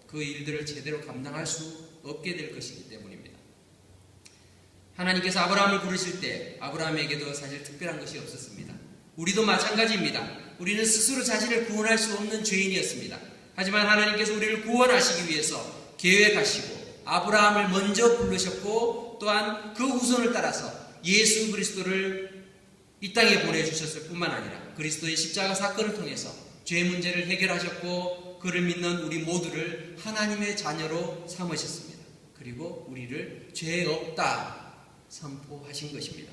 그 일들을 제대로 감당할 수 없게 될 것이기 때문입니다. 하나님께서 아브라함을 부르실 때 아브라함에게도 사실 특별한 것이 없었습니다. 우리도 마찬가지입니다. 우리는 스스로 자신을 구원할 수 없는 죄인이었습니다. 하지만 하나님께서 우리를 구원하시기 위해서 계획하시고 아브라함을 먼저 부르셨고 또한 그 후손을 따라서 예수 그리스도를 이 땅에 보내주셨을 뿐만 아니라 그리스도의 십자가 사건을 통해서 죄 문제를 해결하셨고 그를 믿는 우리 모두를 하나님의 자녀로 삼으셨습니다. 그리고 우리를 죄 없다 선포하신 것입니다.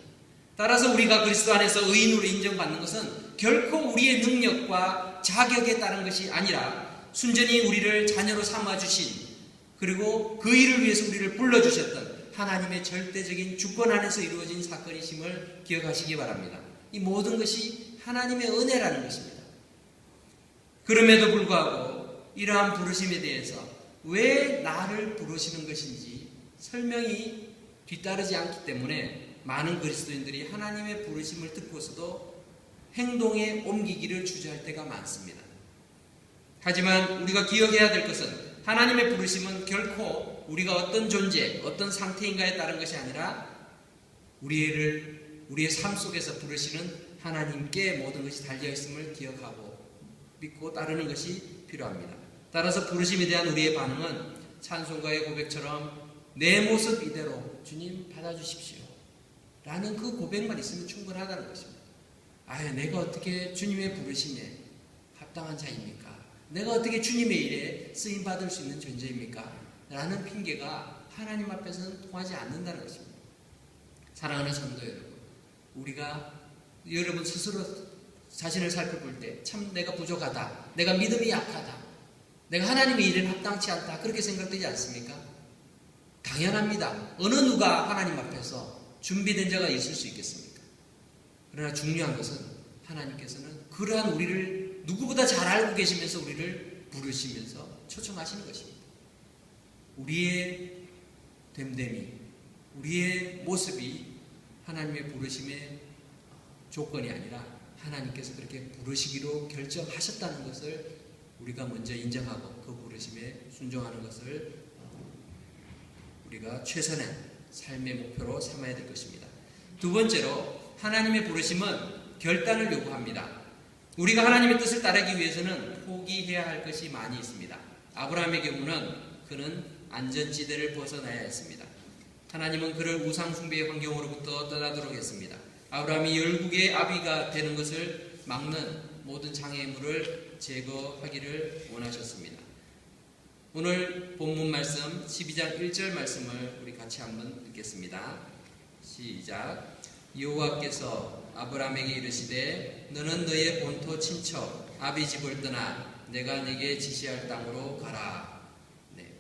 따라서 우리가 그리스도 안에서 의인으로 인정받는 것은 결코 우리의 능력과 자격에 따른 것이 아니라 순전히 우리를 자녀로 삼아주신 그리고 그 일을 위해서 우리를 불러주셨던 하나님의 절대적인 주권 안에서 이루어진 사건이심을 기억하시기 바랍니다. 이 모든 것이 하나님의 은혜라는 것입니다. 그럼에도 불구하고 이러한 부르심에 대해서 왜 나를 부르시는 것인지 설명이 뒤따르지 않기 때문에 많은 그리스도인들이 하나님의 부르심을 듣고서도 행동에 옮기기를 주저할 때가 많습니다. 하지만 우리가 기억해야 될 것은 하나님의 부르심은 결코 우리가 어떤 존재, 어떤 상태인가에 따른 것이 아니라 우리의 삶 속에서 부르시는 하나님께 모든 것이 달려있음을 기억하고 믿고 따르는 것이 필요합니다. 따라서 부르심에 대한 우리의 반응은 찬송가의 고백처럼 내 모습 이대로 주님 받아주십시오 라는 그 고백만 있으면 충분하다는 것입니다. 내가 어떻게 주님의 부르심에 합당한 자입니까? 내가 어떻게 주님의 일에 쓰임받을 수 있는 존재입니까? 라는 핑계가 하나님 앞에서는 통하지 않는다는 것입니다. 사랑하는 성도 여러분, 우리가 여러분 스스로 자신을 살펴볼 때 참 내가 부족하다, 내가 믿음이 약하다, 내가 하나님의 일에 합당치 않다 그렇게 생각되지 않습니까? 당연합니다. 어느 누가 하나님 앞에서 준비된 자가 있을 수 있겠습니까? 그러나 중요한 것은 하나님께서는 그러한 우리를 누구보다 잘 알고 계시면서 우리를 부르시면서 초청하시는 것입니다. 우리의 됨됨이, 우리의 모습이 하나님의 부르심의 조건이 아니라 하나님께서 그렇게 부르시기로 결정하셨다는 것을 우리가 먼저 인정하고 그 부르심에 순종하는 것을 우리가 최선의 삶의 목표로 삼아야 될 것입니다. 두 번째로 하나님의 부르심은 결단을 요구합니다. 우리가 하나님의 뜻을 따르기 위해서는 포기해야 할 것이 많이 있습니다. 아브라함의 경우는 그는 안전지대를 벗어나야 했습니다. 하나님은 그를 우상숭배의 환경으로부터 떠나도록 했습니다. 아브라함이 열국의 아비가 되는 것을 막는 모든 장애물을 제거하기를 원하셨습니다. 오늘 본문 말씀 12장 1절 말씀을 우리 같이 한번 읽겠습니다. 시작. 여호와께서 아브라함에게 이르시되 너는 너의 본토 친척 아비 집을 떠나 내가 네게 지시할 땅으로 가라. 네.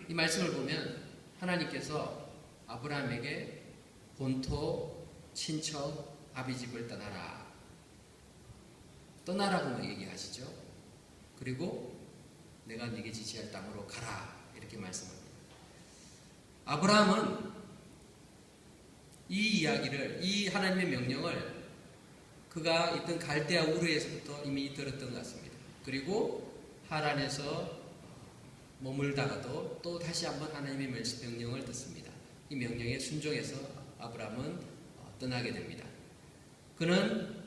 이 말씀을 보면 하나님께서 아브라함에게 본토 친척 아비 집을 떠나라고 얘기하시죠. 그리고 내가 네게 지시할 땅으로 가라 이렇게 말씀합니다. 아브라함은 이 이야기를, 이 하나님의 명령을 그가 있던 갈대아 우르에서부터 이미 들었던 것 같습니다. 그리고 하란에서 머물다가도 또 다시 한번 하나님의 명령을 듣습니다. 이 명령에 순종해서 아브라함은 떠나게 됩니다. 그는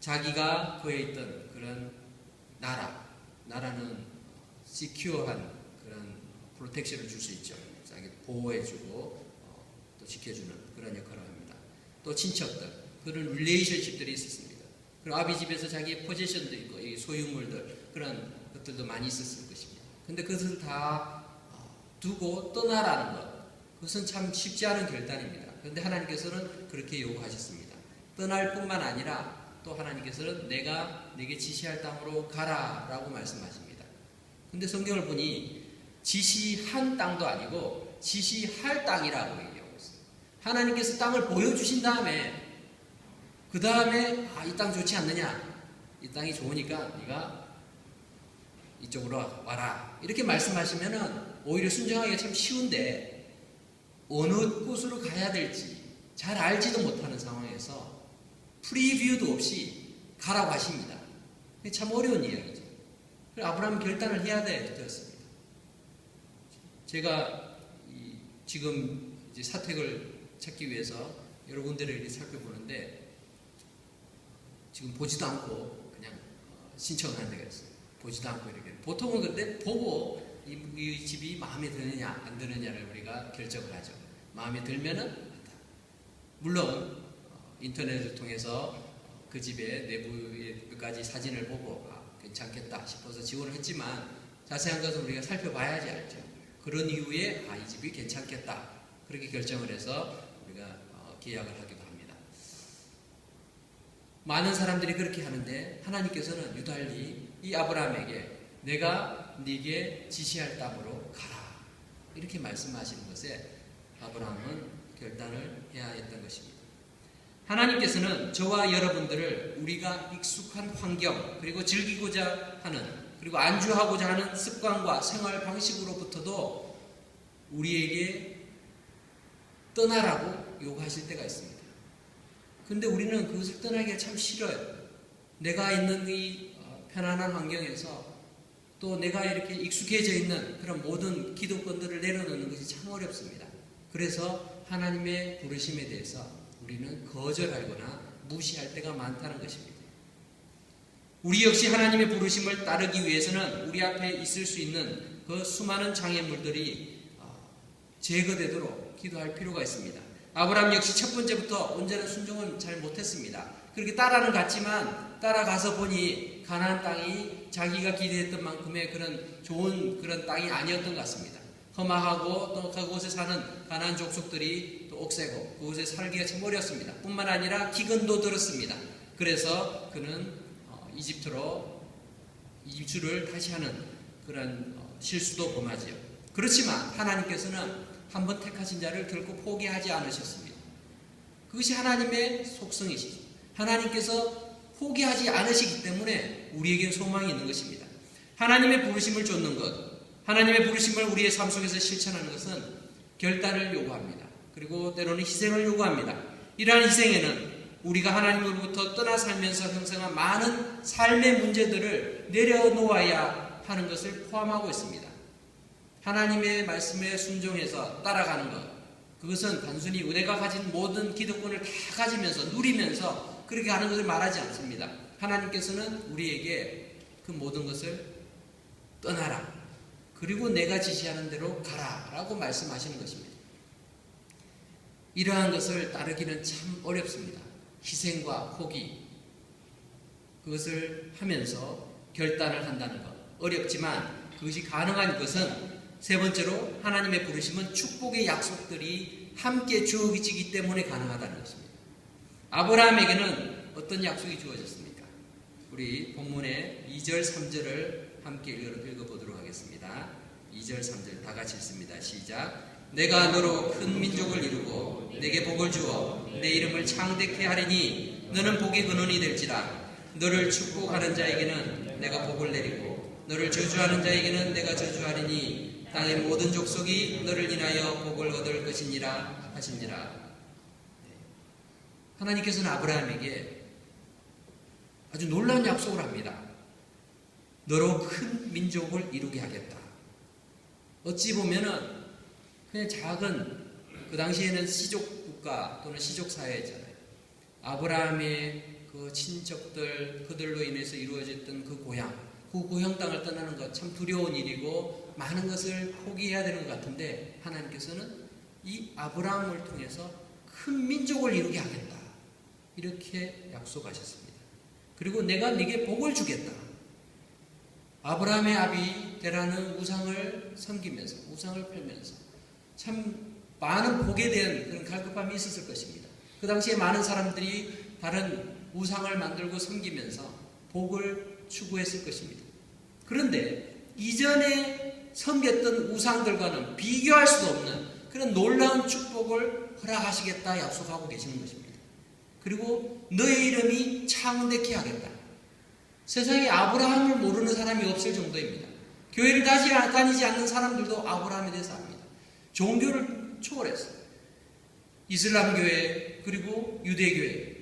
자기가 그에 있던 그런 나라는 시큐어한 그런 프로텍션을 줄 수 있죠. 자기 보호해주고 또 지켜주는 그런 역할을 합니다. 또 친척들, 그런 릴레이션십들이 있었습니다. 그리고 아비 집에서 자기의 포지션도 있고 소유물들 그런 것들도 많이 있었을 것입니다. 근데 그것을 다 두고 떠나라는 것, 그것은 참 쉽지 않은 결단입니다. 그런데 하나님께서는 그렇게 요구하셨습니다. 떠날 뿐만 아니라 또 하나님께서는 내가 네게 지시할 땅으로 가라 라고 말씀하십니다. 근데 성경을 보니 지시한 땅도 아니고 지시할 땅이라고 얘기하고 있어요. 하나님께서 땅을 보여주신 다음에 그 다음에 이 땅 좋지 않느냐, 이 땅이 좋으니까 네가 이쪽으로 와라 이렇게 말씀하시면은 오히려 순종하기가 참 쉬운데 어느 곳으로 가야 될지 잘 알지도 못하는 상황에서 프리뷰도 없이 가라고 하십니다. 참 어려운 이야기죠. 그래서 아브라함은 결단을 해야 되었습니다. 제가 지금 이제 사택을 찾기 위해서 여러 군데를 이렇게 살펴보는데 지금 보지도 않고 그냥 신청을 한 데가 있어요. 보지도 않고 이렇게. 보통은 근데 보고 이 집이 마음에 드느냐 안 드느냐를 우리가 결정을 하죠. 마음에 들면은 물론 인터넷을 통해서 그 집의 내부의 몇 가지 사진을 보고 괜찮겠다 싶어서 지원을 했지만 자세한 것은 우리가 살펴봐야지 알죠. 그런 이후에 이 집이 괜찮겠다 그렇게 결정을 해서 우리가 계약을 하기도 합니다. 많은 사람들이 그렇게 하는데 하나님께서는 유달리 이 아브라함에게 내가 네게 지시할 땅으로 가라 이렇게 말씀하시는 것에 아브라함은 결단을 해야 했던 것입니다. 하나님께서는 저와 여러분들을 우리가 익숙한 환경 그리고 즐기고자 하는 그리고 안주하고자 하는 습관과 생활 방식으로부터도 우리에게 떠나라고 요구하실 때가 있습니다. 그런데 우리는 그것을 떠나기가 참 싫어요. 내가 있는 이 편안한 환경에서 또 내가 이렇게 익숙해져 있는 그런 모든 기득권들을 내려놓는 것이 참 어렵습니다. 그래서 하나님의 부르심에 대해서 우리는 거절하거나 무시할 때가 많다는 것입니다. 우리 역시 하나님의 부르심을 따르기 위해서는 우리 앞에 있을 수 있는 그 수많은 장애물들이 제거되도록 기도할 필요가 있습니다. 아브라함 역시 첫 번째부터 온전한 순종은 잘 못했습니다. 그렇게 따라는 갔지만 따라가서 보니 가나안 땅이 자기가 기대했던 만큼의 그런 좋은 그런 땅이 아니었던 것 같습니다. 험악하고 또 그곳에 사는 가나안 족속들이 또 억세고 그곳에 살기가 참 어렵습니다. 뿐만 아니라 기근도 들었습니다. 그래서 그는 이집트로 이주를 다시 하는 그런 실수도 범하지요. 그렇지만 하나님께서는 한번 택하신 자를 결코 포기하지 않으셨습니다. 그것이 하나님의 속성이시죠. 하나님께서 포기하지 않으시기 때문에 우리에게 소망이 있는 것입니다. 하나님의 부르심을 좇는 것, 하나님의 부르심을 우리의 삶 속에서 실천하는 것은 결단을 요구합니다. 그리고 때로는 희생을 요구합니다. 이러한 희생에는 우리가 하나님으로부터 떠나 살면서 형성한 많은 삶의 문제들을 내려놓아야 하는 것을 포함하고 있습니다. 하나님의 말씀에 순종해서 따라가는 것, 그것은 단순히 내가 가진 모든 기득권을 다 가지면서 누리면서 그렇게 하는 것을 말하지 않습니다. 하나님께서는 우리에게 그 모든 것을 떠나라, 그리고 내가 지시하는 대로 가라 라고 말씀하시는 것입니다. 이러한 것을 따르기는 참 어렵습니다. 희생과 포기, 그것을 하면서 결단을 한다는 것 어렵지만 그것이 가능한 것은 세 번째로 하나님의 부르심은 축복의 약속들이 함께 주어지기 때문에 가능하다는 것입니다. 아브라함에게는 어떤 약속이 주어졌습니까? 우리 본문의 2절 3절을 함께 읽어보도록 하겠습니다. 2절 3절 다 같이 읽습니다. 시작. 내가 너로 큰 민족을 이루고 내게 복을 주어 내 이름을 창대케 하리니 너는 복의 근원이 될지라. 너를 축복하는 자에게는 내가 복을 내리고 너를 저주하는 자에게는 내가 저주하리니 땅의 모든 족속이 너를 인하여 복을 얻을 것이니라 하시니라. 하나님께서는 아브라함에게 아주 놀라운 약속을 합니다. 너로 큰 민족을 이루게 하겠다. 어찌 보면은 그냥 작은, 그 당시에는 시족 국가 또는 시족 사회였잖아요. 아브라함의 그 친척들, 그들로 인해서 이루어졌던 그 고향 땅을 떠나는 것 참 두려운 일이고 많은 것을 포기해야 되는 것 같은데 하나님께서는 이 아브라함을 통해서 큰 민족을 이루게 하겠다, 이렇게 약속하셨습니다. 그리고 내가 네게 복을 주겠다. 아브라함의 아비 데라는 우상을 섬기면서, 우상을 펴면서 참 많은 복에 대한 그런 갈급함이 있었을 것입니다. 그 당시에 많은 사람들이 다른 우상을 만들고 섬기면서 복을 추구했을 것입니다. 그런데 이전에 섬겼던 우상들과는 비교할 수도 없는 그런 놀라운 축복을 허락하시겠다 약속하고 계시는 것입니다. 그리고 너의 이름이 창대케 하겠다. 세상에 아브라함을 모르는 사람이 없을 정도입니다. 교회를 다니지 않는 사람들도 아브라함에 대해서 압니다. 종교를 초월했어요. 이슬람 교회 그리고 유대 교회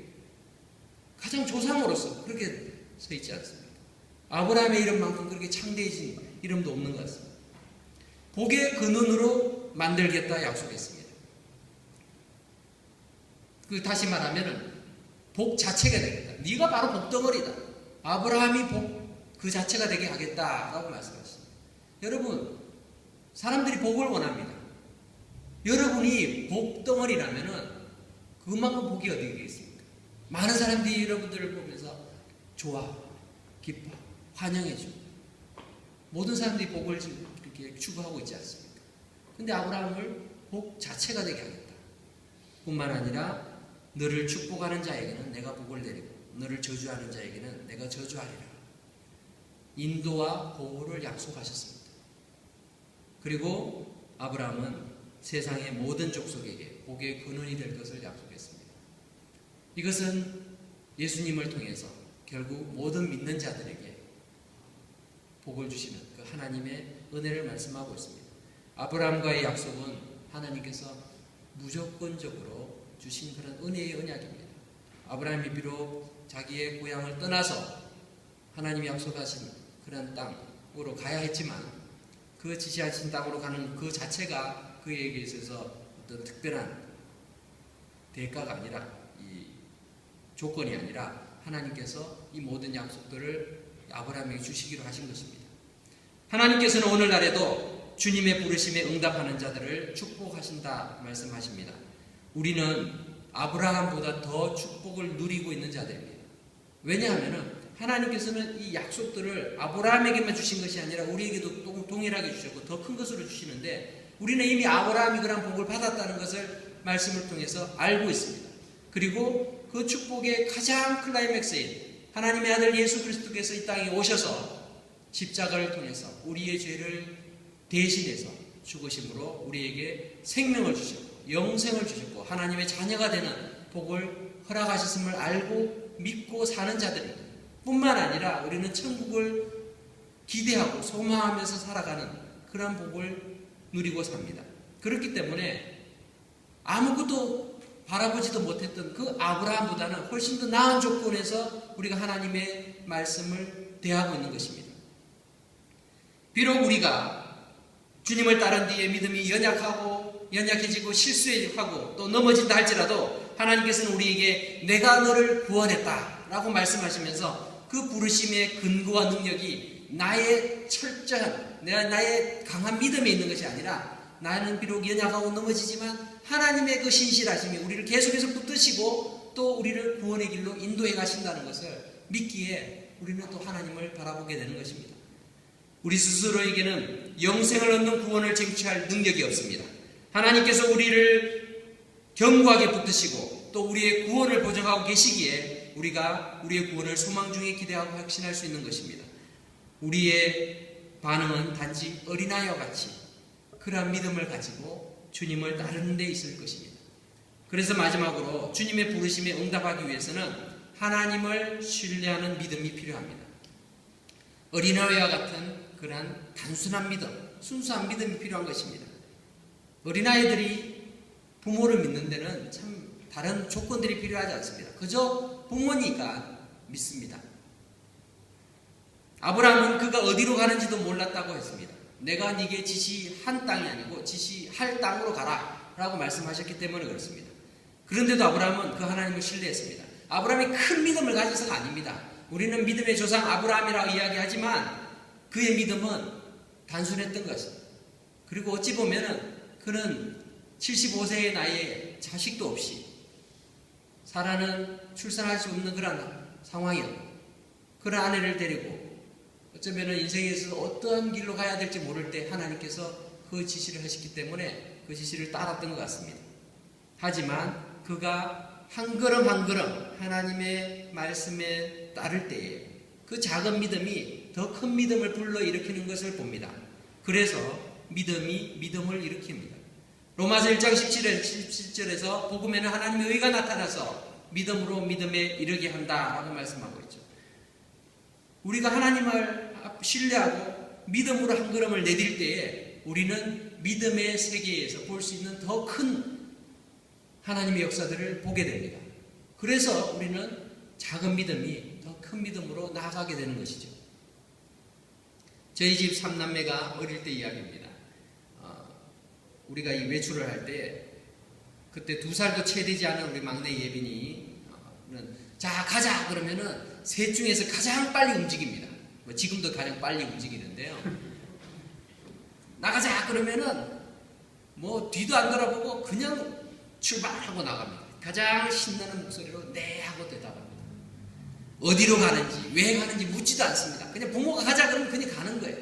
가장 조상으로서 그렇게 서 있지 않습니까? 아브라함의 이름만큼 그렇게 창대해진 이름도 없는 것 같습니다. 복의 근원으로 만들겠다 약속했습니다. 다시 말하면 복 자체가 되겠다. 네가 바로 복덩어리다. 아브라함이 복 그 자체가 되게 하겠다라고 말씀하셨습니다. 여러분, 사람들이 복을 원합니다. 여러분이 복덩어리라면은 그만큼 복이 어디 있겠습니까? 많은 사람들이 여러분들을 보면서 좋아, 기뻐, 환영해주고 모든 사람들이 복을 이렇게 추구하고 있지 않습니까? 근데 아브라함을 복 자체가 되게 하겠다. 뿐만 아니라 너를 축복하는 자에게는 내가 복을 내리고 너를 저주하는 자에게는 내가 저주하리라. 인도와 보호를 약속하셨습니다. 그리고 아브라함은 세상의 모든 족속에게 복의 근원이 될 것을 약속했습니다. 이것은 예수님을 통해서 결국 모든 믿는 자들에게 복을 주시는 그 하나님의 은혜를 말씀하고 있습니다. 아브라함과의 약속은 하나님께서 무조건적으로 주신 그런 은혜의 언약입니다. 아브라함이 비록 자기의 고향을 떠나서 하나님이 약속하신 그런 땅으로 가야 했지만 그 지시하신 땅으로 가는 그 자체가 그에게 있어서 어떤 특별한 대가가 아니라 이 조건이 아니라 하나님께서 이 모든 약속들을 아브라함에게 주시기로 하신 것입니다. 하나님께서는 오늘날에도 주님의 부르심에 응답하는 자들을 축복하신다 말씀하십니다. 우리는 아브라함보다 더 축복을 누리고 있는 자들입니다. 왜냐하면 하나님께서는 이 약속들을 아브라함에게만 주신 것이 아니라 우리에게도 동일하게 주셨고 더 큰 것으로 주시는데 우리는 이미 아브라함이 그런 복을 받았다는 것을 말씀을 통해서 알고 있습니다. 그리고 그 축복의 가장 클라이맥스인 하나님의 아들 예수 그리스도께서 이 땅에 오셔서 십자가를 통해서 우리의 죄를 대신해서 죽으심으로 우리에게 생명을 주셨고 영생을 주셨고 하나님의 자녀가 되는 복을 허락하셨음을 알고 믿고 사는 자들입니다. 뿐만 아니라 우리는 천국을 기대하고 소망하면서 살아가는 그런 복을 누리고 삽니다. 그렇기 때문에 아무것도 바라보지도 못했던 그 아브라함보다는 훨씬 더 나은 조건에서 우리가 하나님의 말씀을 대하고 있는 것입니다. 비록 우리가 주님을 따른 뒤에 믿음이 연약해지고 실수하고 또 넘어진다 할지라도 하나님께서는 우리에게 내가 너를 구원했다 라고 말씀하시면서 그 부르심의 근거와 능력이 나의 철저한 나의 강한 믿음에 있는 것이 아니라 나는 비록 연약하고 넘어지지만 하나님의 그 신실하심이 우리를 계속해서 붙드시고 또 우리를 구원의 길로 인도해 가신다는 것을 믿기에 우리는 또 하나님을 바라보게 되는 것입니다. 우리 스스로에게는 영생을 얻는 구원을 쟁취할 능력이 없습니다. 하나님께서 우리를 견고하게 붙드시고 또 우리의 구원을 보증하고 계시기에 우리가 우리의 구원을 소망 중에 기대하고 확신할 수 있는 것입니다. 우리의 반응은 단지 어린아이와 같이 그러한 믿음을 가지고 주님을 따르는 데 있을 것입니다. 그래서 마지막으로 주님의 부르심에 응답하기 위해서는 하나님을 신뢰하는 믿음이 필요합니다. 어린아이와 같은 그러한 단순한 믿음, 순수한 믿음이 필요한 것입니다. 어린아이들이 부모를 믿는 데는 참 다른 조건들이 필요하지 않습니다. 그저 부모니까 믿습니다. 아브라함은 그가 어디로 가는지도 몰랐다고 했습니다. 내가 네게 지시한 땅이 아니고 지시할 땅으로 가라 라고 말씀하셨기 때문에 그렇습니다. 그런데도 아브라함은 그 하나님을 신뢰했습니다. 아브라함이 큰 믿음을 가져서가 아닙니다. 우리는 믿음의 조상 아브라함이라고 이야기하지만 그의 믿음은 단순했던 것입니다. 그리고 어찌 보면은 그는 75세의 나이에 자식도 없이 사라는 출산할 수 없는 그런 상황이었고 그런 아내를 데리고 어쩌면 인생에서 어떤 길로 가야 될지 모를 때 하나님께서 그 지시를 하셨기 때문에 그 지시를 따랐던 것 같습니다. 하지만 그가 한 걸음 한 걸음 하나님의 말씀에 따를 때에 그 작은 믿음이 더 큰 믿음을 불러일으키는 것을 봅니다. 그래서 믿음이 믿음을 일으킵니다. 로마서 1장 17절에서 복음에는 하나님의 의가 나타나서 믿음으로 믿음에 이르게 한다라고 말씀하고 있죠. 우리가 하나님을 신뢰하고 믿음으로 한 걸음을 내딜 때에 우리는 믿음의 세계에서 볼 수 있는 더 큰 하나님의 역사들을 보게 됩니다. 그래서 우리는 작은 믿음이 더 큰 믿음으로 나아가게 되는 것이죠. 저희 집 3남매가 어릴 때 이야기입니다. 우리가 이 외출을 할 때 그때 2살도 채 되지 않은 우리 막내 예빈이 자 가자 그러면은 셋 중에서 가장 빨리 움직입니다. 뭐 지금도 가장 빨리 움직이는데요. 나가자 그러면은 뭐 뒤도 안 돌아보고 그냥 출발하고 나갑니다. 가장 신나는 목소리로 네 하고 대답합니다. 어디로 가는지 왜 가는지 묻지도 않습니다. 그냥 부모가 가자 그러면 그냥 가는 거예요.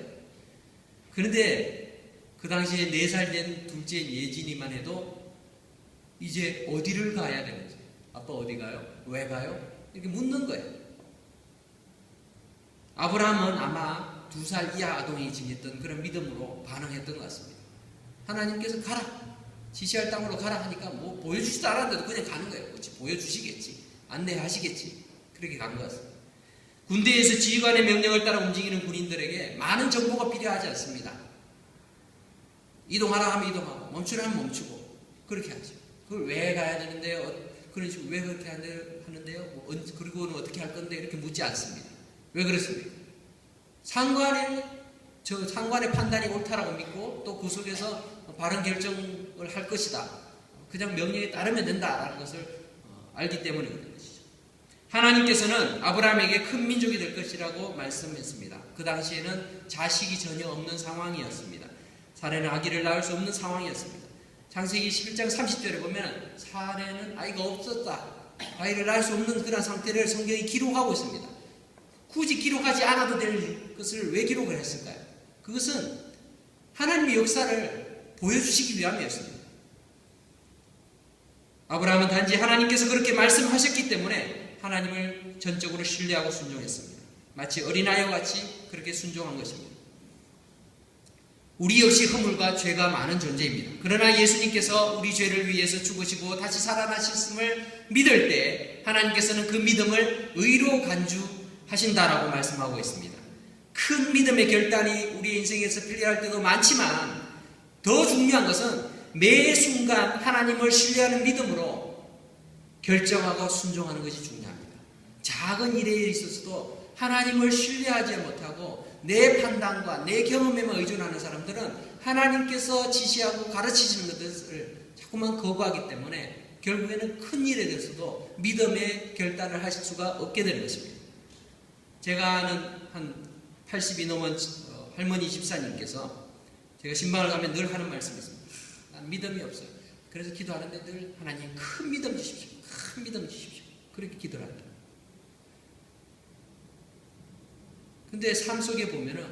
그런데 그 당시에 4살 된 둘째 예진이만 해도 이제 어디를 가야 되는지, 아빠 어디 가요? 왜 가요? 이렇게 묻는 거예요. 아브라함은 아마 2살 이하 아동이 지녔던 그런 믿음으로 반응했던 것 같습니다. 하나님께서 가라, 지시할 땅으로 가라 하니까 뭐 보여주지도 않았는데도 그냥 가는 거예요. 그렇지, 보여주시겠지, 안내하시겠지, 그렇게 간 것 같습니다. 군대에서 지휘관의 명령을 따라 움직이는 군인들에게 많은 정보가 필요하지 않습니다. 이동하라 하면 이동하고 멈추라 하면 멈추고 그렇게 하죠. 그걸 왜 가야 되는데요? 그런 식으로 왜 그렇게 하는데요? 뭐, 그리고는 어떻게 할 건데 이렇게 묻지 않습니다. 왜 그렇습니까? 상관의 판단이 옳다라고 믿고 또 그 속에서 바른 결정을 할 것이다. 그냥 명령에 따르면 된다라는 것을 알기 때문에 그런 것이죠. 하나님께서는 아브라함에게 큰 민족이 될 것이라고 말씀했습니다. 그 당시에는 자식이 전혀 없는 상황이었습니다. 사레는 아기를 낳을 수 없는 상황이었습니다. 창세기 11장 30절에 보면 사레는 아이가 없었다, 아이를 낳을 수 없는 그런 상태를 성경이 기록하고 있습니다. 굳이 기록하지 않아도 될 것을 왜 기록을 했을까요? 그것은 하나님의 역사를 보여주시기 위함이었습니다. 아브라함은 단지 하나님께서 그렇게 말씀하셨기 때문에 하나님을 전적으로 신뢰하고 순종했습니다. 마치 어린아이와 같이 그렇게 순종한 것입니다. 우리 역시 허물과 죄가 많은 존재입니다. 그러나 예수님께서 우리 죄를 위해서 죽으시고 다시 살아나셨음을 믿을 때 하나님께서는 그 믿음을 의로 간주하신다라고 말씀하고 있습니다. 큰 믿음의 결단이 우리 인생에서 필요할 때도 많지만 더 중요한 것은 매 순간 하나님을 신뢰하는 믿음으로 결정하고 순종하는 것이 중요합니다. 작은 일에 있어서도 하나님을 신뢰하지 못하고 내 판단과 내 경험에만 의존하는 사람들은 하나님께서 지시하고 가르치시는 것을 자꾸만 거부하기 때문에 결국에는 큰 일에 대해서도 믿음의 결단을 하실 수가 없게 되는 것입니다. 제가 아는 한 80이 넘은 할머니 집사님께서 제가 신방을 가면 늘 하는 말씀이 있습니다. 난 믿음이 없어요. 그래서 기도하는데 늘 하나님 큰 믿음 주십시오. 큰 믿음 주십시오. 그렇게 기도를 합니다. 근데 삶 속에 보면은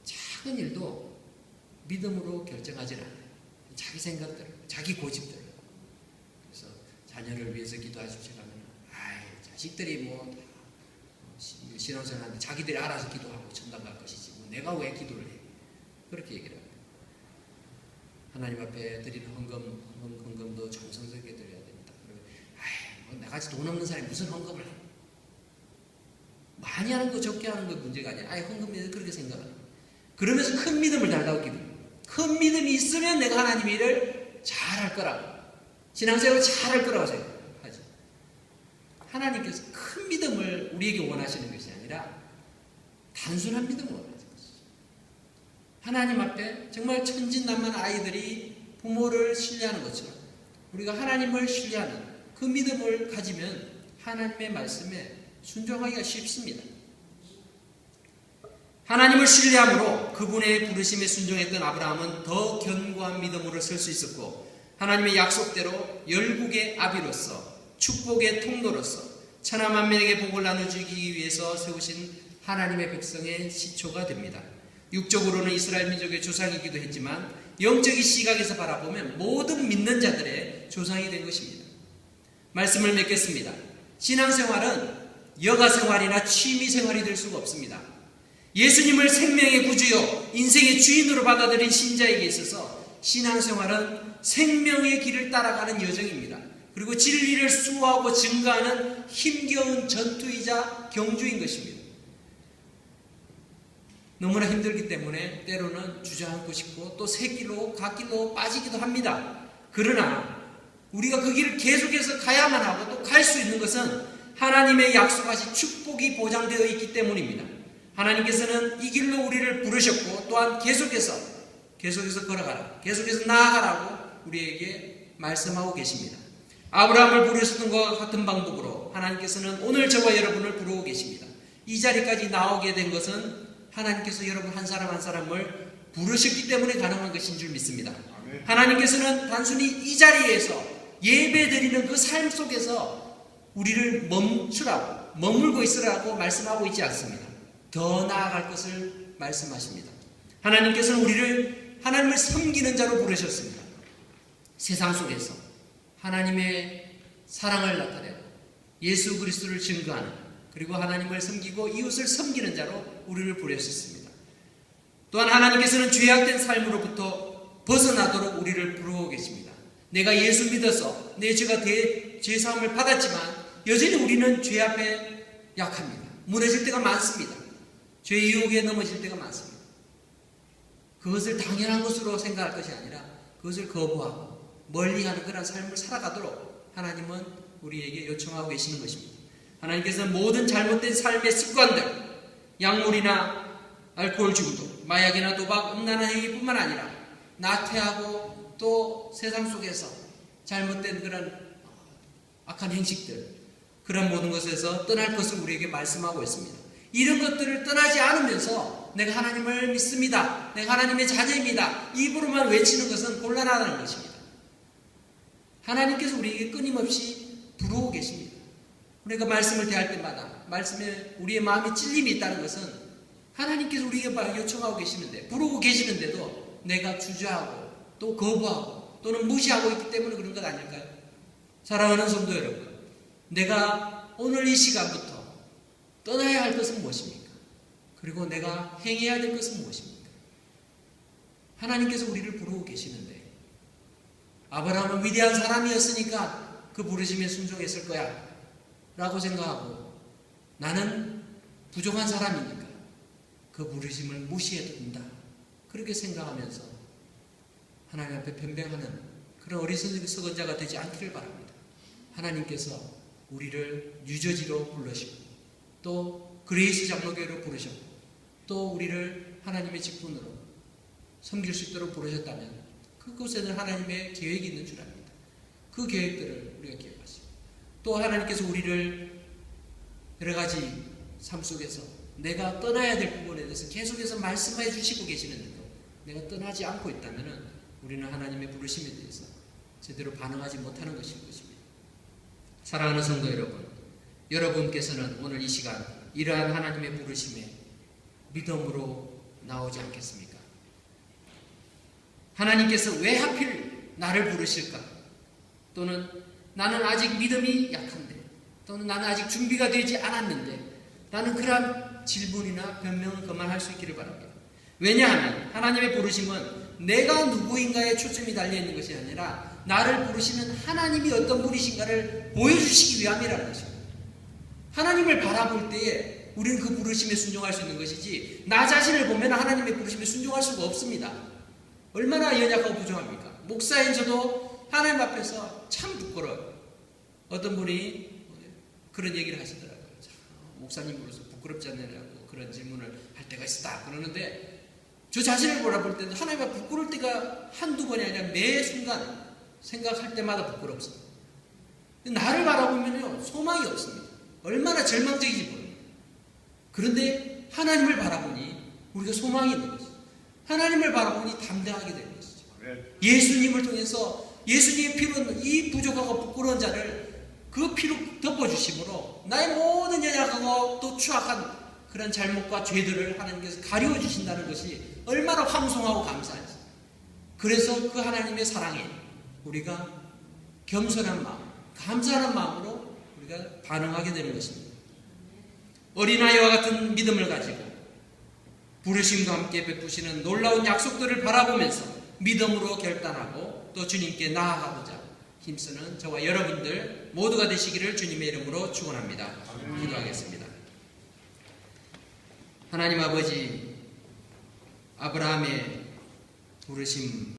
작은 일도 믿음으로 결정하지 않아요. 자기 생각대로, 자기 고집대로. 그래서 자녀를 위해서 기도하십시오 하면, 자식들이 뭐 신혼생활하는데 자기들이 알아서 기도하고 천당 갈 것이지, 뭐 내가 왜 기도를 해? 그렇게 얘기를 합니다. 하나님 앞에 드리는 헌금도 정성스럽게 드려야 됩니다. 뭐 나같이 돈 없는 사람이 무슨 헌금을 해? 많이 하는 거 적게 하는 거 문제가 아니야. 헌금에 그렇게 생각하는. 그러면서 큰 믿음을 달라고 기도해. 큰 믿음이 있으면 내가 하나님 일을 잘할 거라고, 신앙생활을 잘할 거라고 생각하지. 하나님께서 큰 믿음을 우리에게 원하시는 것이 아니라 단순한 믿음을 원하시는 것이죠. 하나님 앞에 정말 천진난만한 아이들이 부모를 신뢰하는 것처럼 우리가 하나님을 신뢰하는 그 믿음을 가지면 하나님의 말씀에 순종하기가 쉽습니다. 하나님을 신뢰함으로 그분의 부르심에 순종했던 아브라함은 더 견고한 믿음으로 설 수 있었고, 하나님의 약속대로 열국의 아비로서 축복의 통로로서 천하 만민에게 복을 나눠주기 위해서 세우신 하나님의 백성의 시초가 됩니다. 육적으로는 이스라엘 민족의 조상이기도 했지만 영적인 시각에서 바라보면 모든 믿는 자들의 조상이 된 것입니다. 말씀을 맺겠습니다. 신앙생활은 여가생활이나 취미생활이 될 수가 없습니다. 예수님을 생명의 구주요 인생의 주인으로 받아들인 신자에게 있어서 신앙생활은 생명의 길을 따라가는 여정입니다. 그리고 진리를 수호하고 증거하는 힘겨운 전투이자 경주인 것입니다. 너무나 힘들기 때문에 때로는 주저앉고 싶고 또 새 길로 갓길로 빠지기도 합니다. 그러나 우리가 그 길을 계속해서 가야만 하고 또 갈 수 있는 것은 하나님의 약속하신 축복이 보장되어 있기 때문입니다. 하나님께서는 이 길로 우리를 부르셨고 또한 계속해서 걸어가라, 계속해서 나아가라고 우리에게 말씀하고 계십니다. 아브라함을 부르셨던 것과 같은 방법으로 하나님께서는 오늘 저와 여러분을 부르고 계십니다. 이 자리까지 나오게 된 것은 하나님께서 여러분 한 사람 한 사람을 부르셨기 때문에 가능한 것인 줄 믿습니다. 아멘. 하나님께서는 단순히 이 자리에서 예배드리는 그 삶 속에서 우리를 멈추라고, 머물고 있으라고 말씀하고 있지 않습니다. 더 나아갈 것을 말씀하십니다. 하나님께서는 우리를 하나님을 섬기는 자로 부르셨습니다. 세상 속에서 하나님의 사랑을 나타내고 예수 그리스도를 증거하는, 그리고 하나님을 섬기고 이웃을 섬기는 자로 우리를 부르셨습니다. 또한 하나님께서는 죄악된 삶으로부터 벗어나도록 우리를 부르고 계십니다. 내가 예수 믿어서 내 죄가 죄사함을 받았지만 여전히 우리는 죄 앞에 약합니다. 무너질 때가 많습니다. 죄의 유혹에 넘어질 때가 많습니다. 그것을 당연한 것으로 생각할 것이 아니라 그것을 거부하고 멀리하는 그런 삶을 살아가도록 하나님은 우리에게 요청하고 계시는 것입니다. 하나님께서는 모든 잘못된 삶의 습관들, 약물이나 알코올 중독, 마약이나 도박, 음란한 행위뿐만 아니라 나태하고 또 세상 속에서 잘못된 그런 악한 행식들, 그런 모든 것에서 떠날 것을 우리에게 말씀하고 있습니다. 이런 것들을 떠나지 않으면서 내가 하나님을 믿습니다, 내가 하나님의 자녀입니다, 입으로만 외치는 것은 곤란하다는 것입니다. 하나님께서 우리에게 끊임없이 부르고 계십니다. 우리가 말씀을 대할 때마다 말씀에 우리의 마음에 찔림이 있다는 것은 하나님께서 우리에게 요청하고 계시는데, 부르고 계시는데도 내가 주저하고 또 거부하고 또는 무시하고 있기 때문에 그런 것 아닐까요? 사랑하는 성도 여러분, 내가 오늘 이 시간부터 떠나야 할 것은 무엇입니까? 그리고 내가 행해야 될 것은 무엇입니까? 하나님께서 우리를 부르고 계시는데, 아브라함은 위대한 사람이었으니까 그 부르심에 순종했을 거야 라고 생각하고, 나는 부족한 사람이니까 그 부르심을 무시해도 된다, 그렇게 생각하면서 하나님 앞에 변명하는 그런 어리석은 자가 되지 않기를 바랍니다. 하나님께서 우리를 유저지로 불러시고 또 그레이스 장로교회로 부르셨고 또 우리를 하나님의 직분으로 섬길 수 있도록 부르셨다면 그곳에는 하나님의 계획이 있는 줄 압니다. 그 계획들을 우리가 기억하시고, 또 하나님께서 우리를 여러 가지 삶 속에서 내가 떠나야 될 부분에 대해서 계속해서 말씀해 주시고 계시는데도 내가 떠나지 않고 있다면 우리는 하나님의 부르심에 대해서 제대로 반응하지 못하는 것일 것입니다. 사랑하는 성도 여러분, 여러분께서는 오늘 이 시간 이러한 하나님의 부르심에 믿음으로 나오지 않겠습니까? 하나님께서 왜 하필 나를 부르실까? 또는 나는 아직 믿음이 약한데, 또는 나는 아직 준비가 되지 않았는데, 나는 그러한 질문이나 변명을 그만할 수 있기를 바랍니다. 왜냐하면 하나님의 부르심은 내가 누구인가에 초점이 달려있는 것이 아니라 나를 부르시는 하나님이 어떤 분이신가를 보여주시기 위함이라는 것입니다. 하나님을 바라볼 때에 우리는 그 부르심에 순종할 수 있는 것이지, 나 자신을 보면 하나님의 부르심에 순종할 수가 없습니다. 얼마나 연약하고 부족합니까? 목사인 저도 하나님 앞에서 참 부끄러워요. 어떤 분이 그런 얘기를 하시더라고요. 목사님으로서 부끄럽지 않느냐고 그런 질문을 할 때가 있었다 그러는데, 저 자신을 바라볼 때는 하나님 앞에 부끄러울 때가 한두 번이 아니라 매 순간 생각할 때마다 부끄럽습니다. 나를 바라보면요, 소망이 없습니다. 얼마나 절망적인지 모릅니다. 그런데 하나님을 바라보니 우리가 소망이 있는 것이죠. 하나님을 바라보니 담대하게 되는 것이죠. 예수님을 통해서 예수님의 피로 이 부족하고 부끄러운 자를 그 피로 덮어주심으로 나의 모든 연약하고 또 추악한 그런 잘못과 죄들을 하나님께서 가려워 주신다는 것이 얼마나 황송하고 감사하지. 그래서 그 하나님의 사랑에 우리가 겸손한 마음, 감사하는 마음으로 우리가 반응하게 되는 것입니다. 어린아이와 같은 믿음을 가지고 부르심과 함께 베푸시는 놀라운 약속들을 바라보면서 믿음으로 결단하고 또 주님께 나아가고자 힘쓰는 저와 여러분들 모두가 되시기를 주님의 이름으로 축원합니다. 기도하겠습니다. 하나님 아버지, 아브라함의 부르심